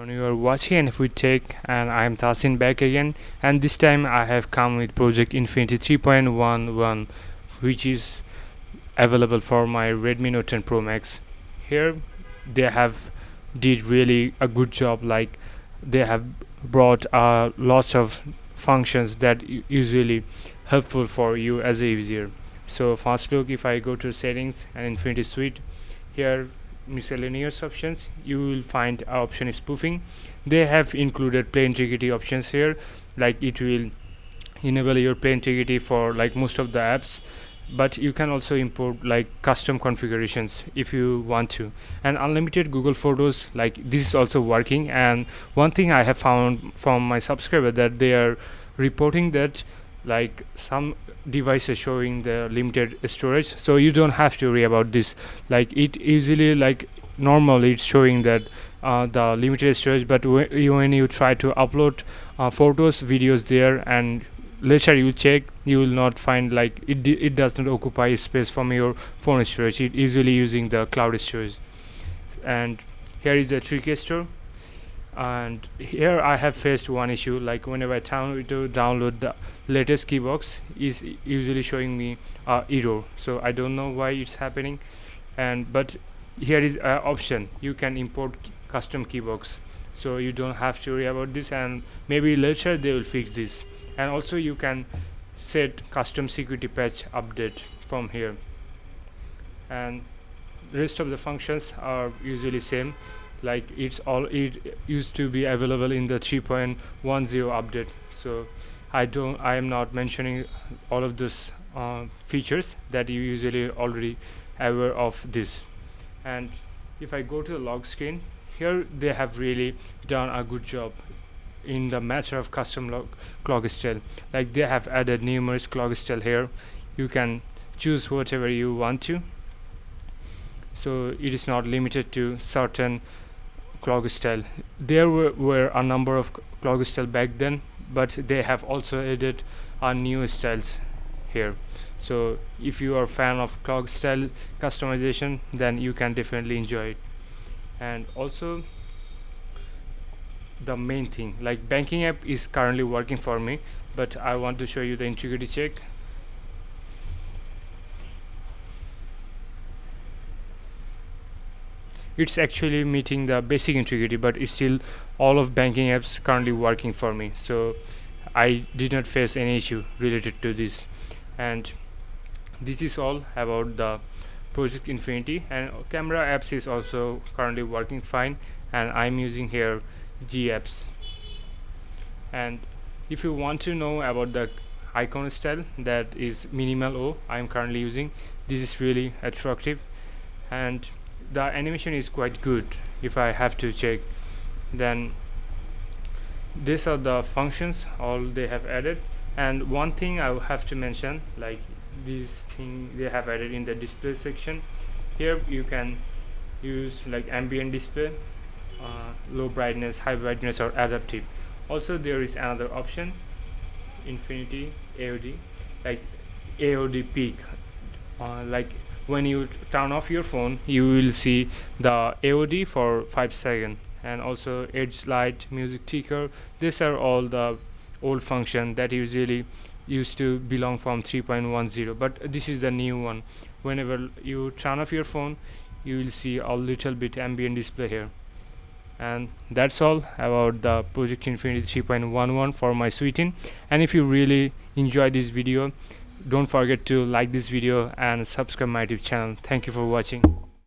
everyone, you are watching and if we take, and I am Tasin back again, and this time I have come with Project Infinity 3.11, which is available for my Redmi Note 10 Pro Max. Here they have did really a good job, like they have brought lots of functions that usually helpful for you as a user. So first look, if I go to settings and Infinity Suite, here miscellaneous options, you will find option spoofing. They have included play integrity options here, like it will enable your play integrity for like most of the apps, but you can also import like custom configurations if you want to. And unlimited Google Photos, like this is also working. And one thing I have found from my subscriber, that they are reporting that like some devices showing the limited storage, so you don't have to worry about this. Like it easily, like normally it's showing that the limited storage, but when you try to upload photos, videos there, and later you check, you will not find, like it does not occupy space from your phone storage. It easily using the cloud storage. And here is the trick store. And here I have faced one issue, like whenever I try to download the latest keybox, is usually showing me error, so I don't know why it's happening. And but here is an option, you can import custom keybox, so you don't have to worry about this, and maybe later they will fix this. And also you can set custom security patch update from here, and rest of the functions are usually same, like it used to be available in the 3.10 update. So I am not mentioning all of those features that you usually already aware of this. And if I go to the log screen, here they have really done a good job in the matter of custom clock style. Like they have added numerous clock style here, you can choose whatever you want to, so it is not limited to certain clock style. There were a number of clock style back then, but they have also added new styles here. So if you are a fan of clock style customization, then you can definitely enjoy it. And also the main thing, like banking app is currently working for me, but I want to show you the integrity check. It's actually meeting the basic integrity, but it's still all of banking apps currently working for me, so I did not face any issue related to this. And this is all about the Project Infinity. And camera apps is also currently working fine, and I'm using here G apps. And if you want to know about the icon style, that is minimal O, I'm currently using. This is really attractive, and the animation is quite good. If I have to check, then these are the functions all they have added. And one thing I have to mention, like this thing they have added in the display section. Here you can use like ambient display, low brightness, high brightness, or adaptive. Also there is another option, Infinity AOD, like AOD peak, like when you turn off your phone, you will see the AOD for 5 seconds. And also edge light, music ticker, these are all the old function that usually used to belong from 3.10, but this is the new one. Whenever you turn off your phone, you will see a little bit ambient display here. And that's all about the Project Infinity 3.11 for my sweetin. And if you really enjoy this video, don't forget to like this video and subscribe my YouTube channel. Thank you for watching.